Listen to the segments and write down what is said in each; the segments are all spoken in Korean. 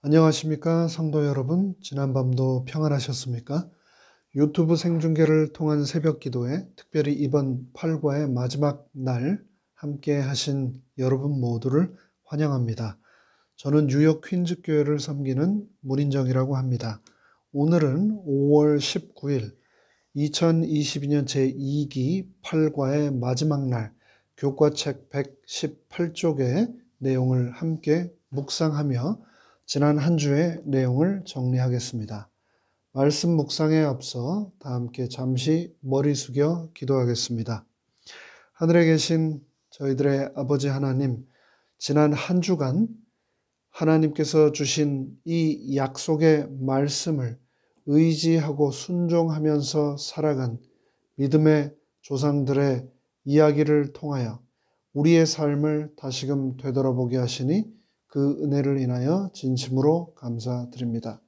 안녕하십니까 성도 여러분, 지난밤도 평안하셨습니까? 유튜브 생중계를 통한 새벽 기도에 특별히 이번 8과의 마지막 날 함께 하신 여러분 모두를 환영합니다. 저는 뉴욕 퀸즈 교회를 섬기는 문인정이라고 합니다. 오늘은 5월 19일 2022년 제2기 8과의 마지막 날 교과책 118쪽의 내용을 함께 묵상하며 지난 한 주의 내용을 정리하겠습니다. 말씀 묵상에 앞서 다 함께 잠시 머리 숙여 기도하겠습니다. 하늘에 계신 저희들의 아버지 하나님, 지난 한 주간 하나님께서 주신 이 약속의 말씀을 의지하고 순종하면서 살아간 믿음의 조상들의 이야기를 통하여 우리의 삶을 다시금 되돌아보게 하시니 그 은혜를 인하여 진심으로 감사드립니다.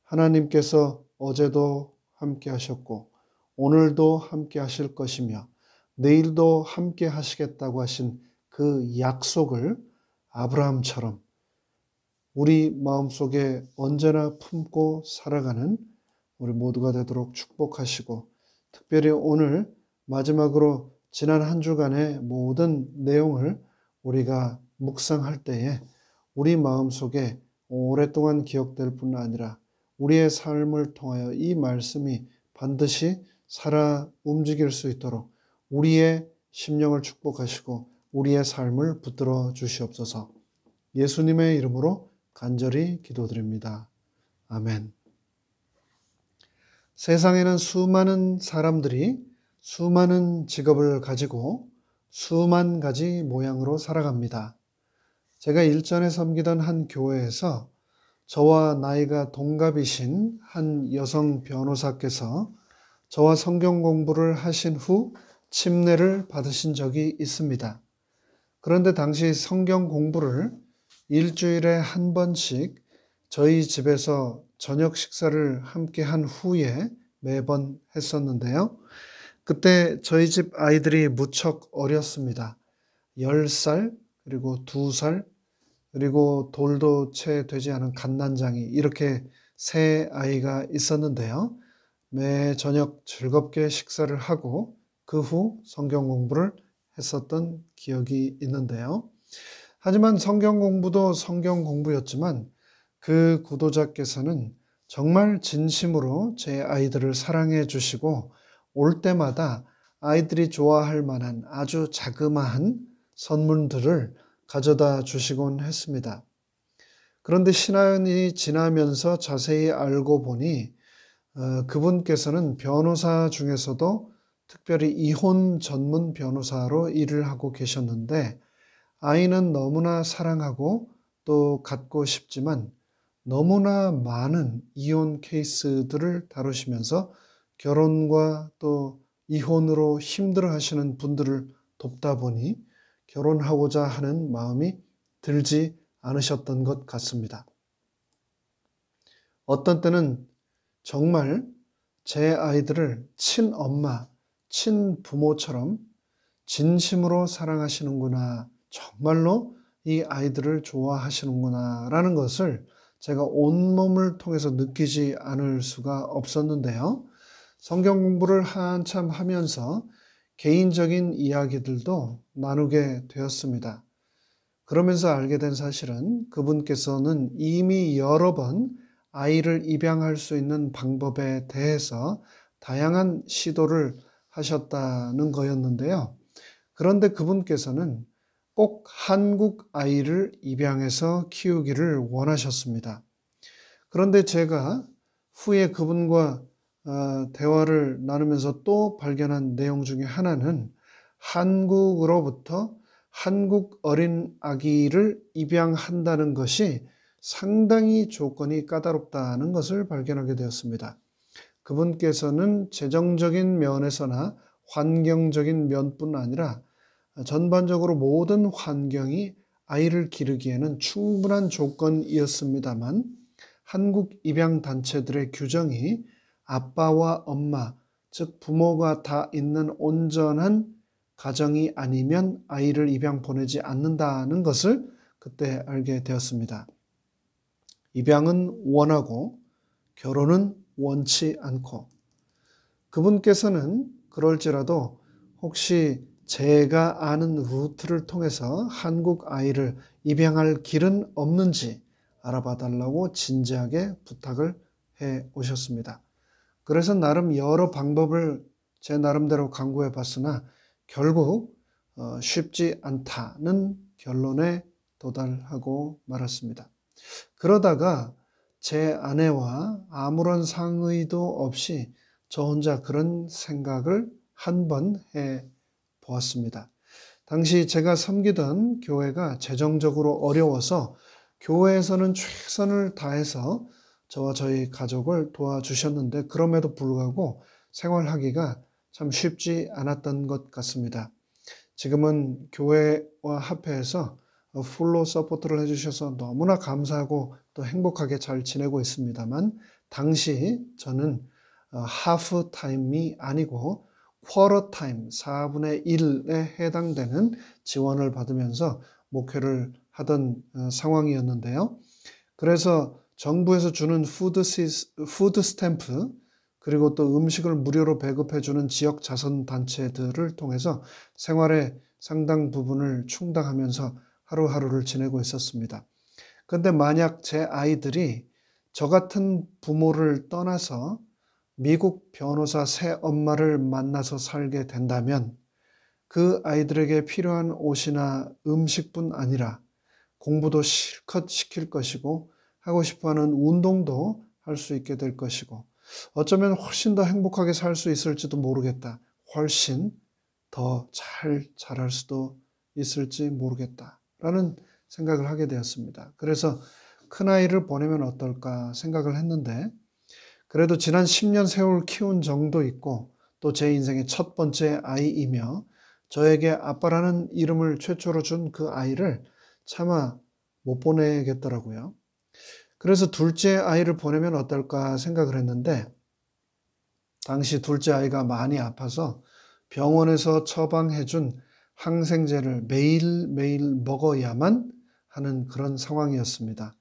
하나님께서 어제도 함께 하셨고 오늘도 함께 하실 것이며 내일도 함께 하시겠다고 하신 그 약속을 아브라함처럼 우리 마음속에 언제나 품고 살아가는 우리 모두가 되도록 축복하시고, 특별히 오늘 마지막으로 지난 한 주간의 모든 내용을 우리가 묵상할 때에 우리 마음속에 오랫동안 기억될 뿐 아니라 우리의 삶을 통하여 이 말씀이 반드시 살아 움직일 수 있도록 우리의 심령을 축복하시고 우리의 삶을 붙들어 주시옵소서. 예수님의 이름으로 간절히 기도드립니다. 아멘. 세상에는 수많은 사람들이 수많은 직업을 가지고 수만 가지 모양으로 살아갑니다. 제가 일전에 섬기던 한 교회에서 저와 나이가 동갑이신 한 여성 변호사께서 저와 성경 공부를 하신 후 침례를 받으신 적이 있습니다. 그런데 당시 성경 공부를 일주일에 한 번씩 저희 집에서 저녁 식사를 함께 한 후에 매번 했었는데요. 그때 저희 집 아이들이 무척 어렸습니다. 10살, 그리고 2살, 그리고 돌도 채 되지 않은 갓난장이 이렇게 세 아이가 있었는데요. 매 저녁 즐겁게 식사를 하고 그 후 성경 공부를 했었던 기억이 있는데요. 하지만 성경 공부도 성경 공부였지만 그 구도자께서는 정말 진심으로 제 아이들을 사랑해 주시고 올 때마다 아이들이 좋아할 만한 아주 자그마한 선물들을 가져다 주시곤 했습니다. 그런데 시간이 지나면서 자세히 알고 보니 그분께서는 변호사 중에서도 특별히 이혼 전문 변호사로 일을 하고 계셨는데 아이는 너무나 사랑하고 또 갖고 싶지만 너무나 많은 이혼 케이스들을 다루시면서 결혼과 또 이혼으로 힘들어 하시는 분들을 돕다 보니 결혼하고자 하는 마음이 들지 않으셨던 것 같습니다. 어떤 때는 정말 제 아이들을 친엄마, 친부모처럼 진심으로 사랑하시는구나, 정말로 이 아이들을 좋아하시는구나 라는 것을 제가 온몸을 통해서 느끼지 않을 수가 없었는데요. 성경 공부를 한참 하면서 개인적인 이야기들도 나누게 되었습니다. 그러면서 알게 된 사실은 그분께서는 이미 여러 번 아이를 입양할 수 있는 방법에 대해서 다양한 시도를 하셨다는 거였는데요. 그런데 그분께서는 꼭 한국 아이를 입양해서 키우기를 원하셨습니다. 그런데 제가 후에 그분과 대화를 나누면서 또 발견한 내용 중에 하나는 한국으로부터 한국 어린 아기를 입양한다는 것이 상당히 조건이 까다롭다는 것을 발견하게 되었습니다. 그분께서는 재정적인 면에서나 환경적인 면뿐 아니라 전반적으로 모든 환경이 아이를 기르기에는 충분한 조건이었습니다만 한국 입양단체들의 규정이 아빠와 엄마, 즉 부모가 다 있는 온전한 가정이 아니면 아이를 입양 보내지 않는다는 것을 그때 알게 되었습니다. 입양은 원하고 결혼은 원치 않고, 그분께서는 그럴지라도 혹시 제가 아는 루트를 통해서 한국 아이를 입양할 길은 없는지 알아봐 달라고 진지하게 부탁을 해 오셨습니다. 그래서 나름 여러 방법을 제 나름대로 강구해 봤으나 결국 쉽지 않다는 결론에 도달하고 말았습니다. 그러다가 제 아내와 아무런 상의도 없이 저 혼자 그런 생각을 한 번 해 보았습니다. 당시 제가 섬기던 교회가 재정적으로 어려워서 교회에서는 최선을 다해서 저와 저희 가족을 도와주셨는데 그럼에도 불구하고 생활하기가 참 쉽지 않았던 것 같습니다. 지금은 교회와 합회해서 풀로 서포트를 해주셔서 너무나 감사하고 또 행복하게 잘 지내고 있습니다만, 당시 저는 하프 타임이 아니고 쿼터 타임, 4분의 1에 해당되는 지원을 받으면서 목회를 하던 상황이었는데요. 그래서 정부에서 주는 푸드 스탬프, 그리고 또 음식을 무료로 배급해주는 지역 자선단체들을 통해서 생활의 상당 부분을 충당하면서 하루하루를 지내고 있었습니다. 그런데 만약 제 아이들이 저 같은 부모를 떠나서 미국 변호사 새 엄마를 만나서 살게 된다면 그 아이들에게 필요한 옷이나 음식뿐 아니라 공부도 실컷 시킬 것이고 하고 싶어하는 운동도 할 수 있게 될 것이고 어쩌면 훨씬 더 행복하게 살 수 있을지도 모르겠다. 훨씬 더 잘 자랄 수도 있을지 모르겠다라는 생각을 하게 되었습니다. 그래서 큰아이를 보내면 어떨까 생각을 했는데, 그래도 지난 10년 세월 키운 정도 있고 또 제 인생의 첫 번째 아이이며 저에게 아빠라는 이름을 최초로 준 그 아이를 차마 못 보내겠더라고요. 그래서 둘째 아이를 보내면 어떨까 생각을 했는데, 당시 둘째 아이가 많이 아파서 병원에서 처방해준 항생제를 매일매일 먹어야만 하는 그런 상황이었습니다.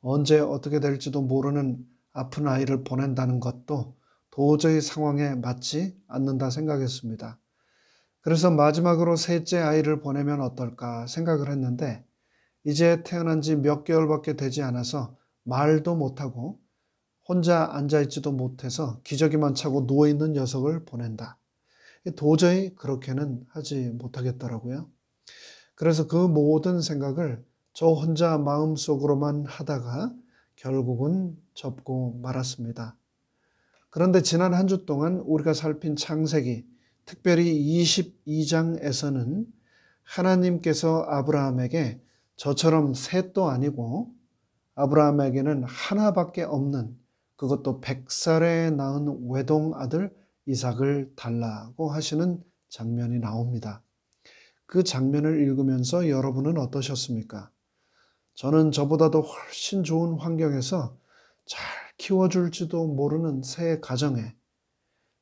언제 어떻게 될지도 모르는 아픈 아이를 보낸다는 것도 도저히 상황에 맞지 않는다 생각했습니다. 그래서 마지막으로 셋째 아이를 보내면 어떨까 생각을 했는데, 이제 태어난 지 몇 개월밖에 되지 않아서 말도 못하고 혼자 앉아있지도 못해서 기저귀만 차고 누워있는 녀석을 보낸다. 도저히 그렇게는 하지 못하겠더라고요. 그래서 그 모든 생각을 저 혼자 마음속으로만 하다가 결국은 접고 말았습니다. 그런데 지난 한 주 동안 우리가 살핀 창세기, 특별히 22장에서는 하나님께서 아브라함에게 저처럼 셋도 아니고 아브라함에게는 하나밖에 없는, 그것도 100살에 낳은 외동 아들 이삭을 달라고 하시는 장면이 나옵니다. 그 장면을 읽으면서 여러분은 어떠셨습니까? 저는 저보다도 훨씬 좋은 환경에서 잘 키워줄지도 모르는 새 가정에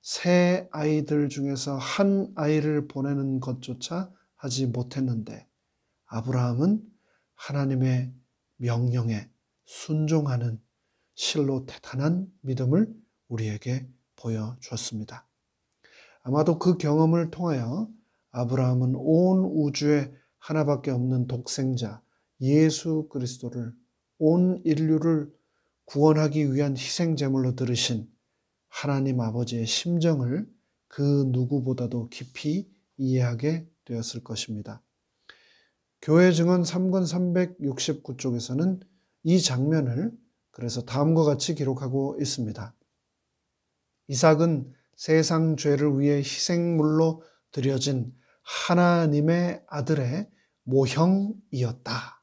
새 아이들 중에서 한 아이를 보내는 것조차 하지 못했는데, 아브라함은 하나님의 명령에 순종하는 실로 대단한 믿음을 우리에게 보여주었습니다. 아마도 그 경험을 통하여 아브라함은 온 우주에 하나밖에 없는 독생자 예수 그리스도를 온 인류를 구원하기 위한 희생제물로 들으신 하나님 아버지의 심정을 그 누구보다도 깊이 이해하게 되었을 것입니다. 교회 증언 3권 369쪽에서는 이 장면을 그래서 다음과 같이 기록하고 있습니다. 이삭은 세상 죄를 위해 희생물로 드려진 하나님의 아들의 모형이었다.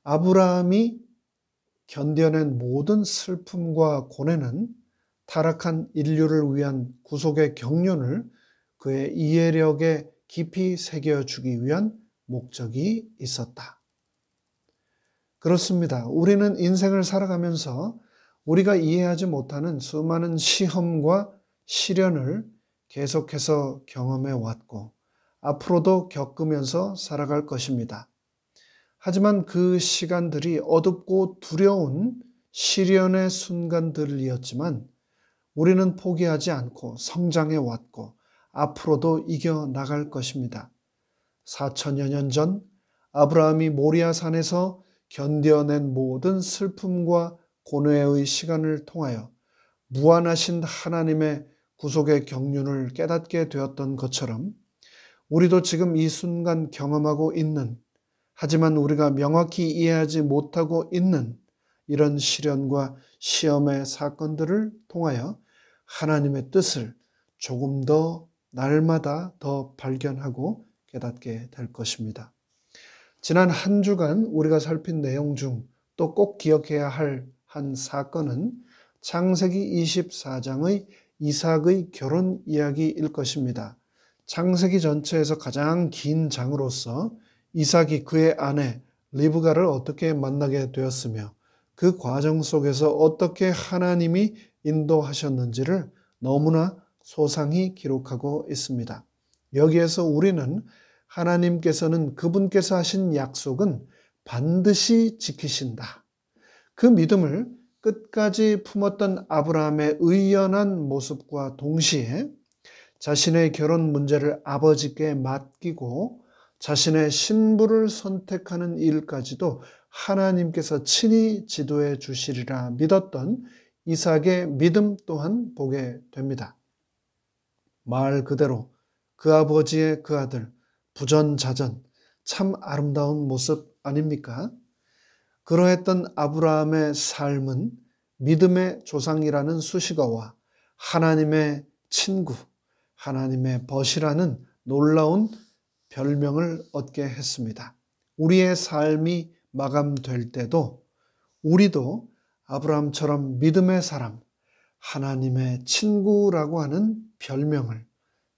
아브라함이 견뎌낸 모든 슬픔과 고뇌는 타락한 인류를 위한 구속의 경륜을 그의 이해력에 깊이 새겨주기 위한 목적이 있었다. 그렇습니다. 우리는 인생을 살아가면서 우리가 이해하지 못하는 수많은 시험과 시련을 계속해서 경험해 왔고 앞으로도 겪으면서 살아갈 것입니다. 하지만 그 시간들이 어둡고 두려운 시련의 순간들이었지만 우리는 포기하지 않고 성장해 왔고 앞으로도 이겨나갈 것입니다. 4천여 년 전 아브라함이 모리아 산에서 견뎌낸 모든 슬픔과 고뇌의 시간을 통하여 무한하신 하나님의 구속의 경륜을 깨닫게 되었던 것처럼 우리도 지금 이 순간 경험하고 있는, 하지만 우리가 명확히 이해하지 못하고 있는 이런 시련과 시험의 사건들을 통하여 하나님의 뜻을 조금 더 날마다 더 발견하고 깨닫게 될 것입니다. 지난 한 주간 우리가 살핀 내용 중 또 꼭 기억해야 할 한 사건은 창세기 24장의 이삭의 결혼 이야기일 것입니다. 창세기 전체에서 가장 긴 장으로서 이삭이 그의 아내 리브가를 어떻게 만나게 되었으며 그 과정 속에서 어떻게 하나님이 인도하셨는지를 너무나 소상히 기록하고 있습니다. 여기에서 우리는 하나님께서는 그분께서 하신 약속은 반드시 지키신다. 그 믿음을 끝까지 품었던 아브라함의 의연한 모습과 동시에 자신의 결혼 문제를 아버지께 맡기고 자신의 신부를 선택하는 일까지도 하나님께서 친히 지도해 주시리라 믿었던 이삭의 믿음 또한 보게 됩니다. 말 그대로 그 아버지의 그 아들 부전자전, 참 아름다운 모습 아닙니까? 그러했던 아브라함의 삶은 믿음의 조상이라는 수식어와 하나님의 친구, 하나님의 벗이라는 놀라운 별명을 얻게 했습니다. 우리의 삶이 마감될 때도 우리도 아브라함처럼 믿음의 사람, 하나님의 친구라고 하는 별명을,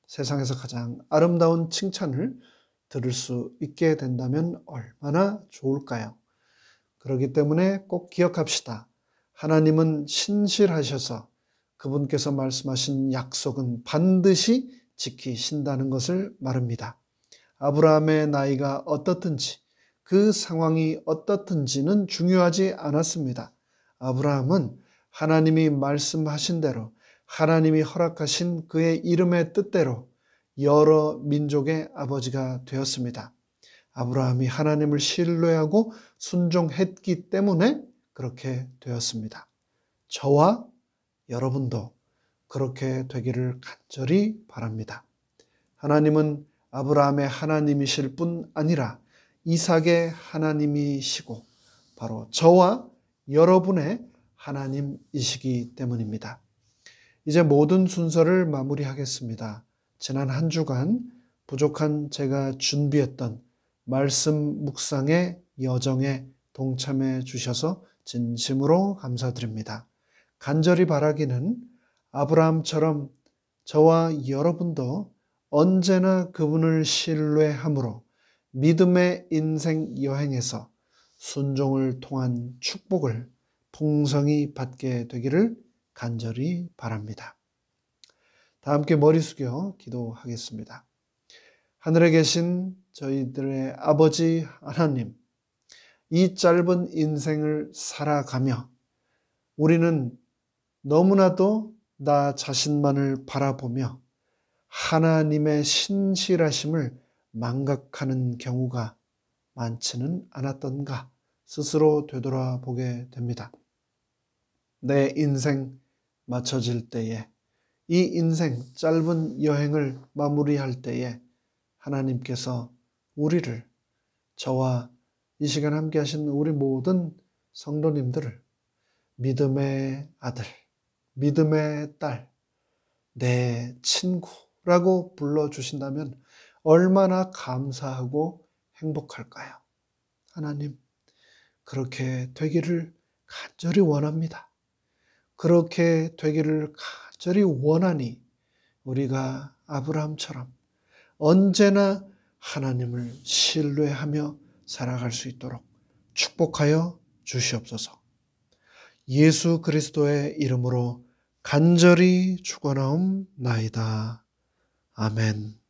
세상에서 가장 아름다운 칭찬을 들을 수 있게 된다면 얼마나 좋을까요? 그렇기 때문에 꼭 기억합시다. 하나님은 신실하셔서 그분께서 말씀하신 약속은 반드시 지키신다는 것을 말합니다. 아브라함의 나이가 어떻든지 그 상황이 어떻든지는 중요하지 않았습니다. 아브라함은 하나님이 말씀하신 대로 하나님이 허락하신 그의 이름의 뜻대로 여러 민족의 아버지가 되었습니다. 아브라함이 하나님을 신뢰하고 순종했기 때문에 그렇게 되었습니다. 저와 여러분도 그렇게 되기를 간절히 바랍니다. 하나님은 아브라함의 하나님이실 뿐 아니라 이삭의 하나님이시고 바로 저와 여러분의 하나님이시기 때문입니다. 이제 모든 순서를 마무리하겠습니다. 지난 한 주간 부족한 제가 준비했던 말씀 묵상의 여정에 동참해 주셔서 진심으로 감사드립니다. 간절히 바라기는 아브라함처럼 저와 여러분도 언제나 그분을 신뢰함으로 믿음의 인생 여행에서 순종을 통한 축복을 풍성히 받게 되기를 간절히 바랍니다. 다 함께 머리 숙여 기도하겠습니다. 하늘에 계신 저희들의 아버지 하나님, 이 짧은 인생을 살아가며 우리는 너무나도 나 자신만을 바라보며 하나님의 신실하심을 망각하는 경우가 많지는 않았던가 스스로 되돌아보게 됩니다. 내 인생 맞춰질 때에, 이 인생 짧은 여행을 마무리할 때에 하나님께서 우리를, 저와 이 시간 함께 하신 우리 모든 성도님들을 믿음의 아들, 믿음의 딸, 내 친구라고 불러주신다면 얼마나 감사하고 행복할까요? 하나님, 그렇게 되기를 간절히 원합니다. 그렇게 되기를 간절히 원하니 우리가 아브라함처럼 언제나 하나님을 신뢰하며 살아갈 수 있도록 축복하여 주시옵소서. 예수 그리스도의 이름으로 간절히 축원하옵나이다. 아멘.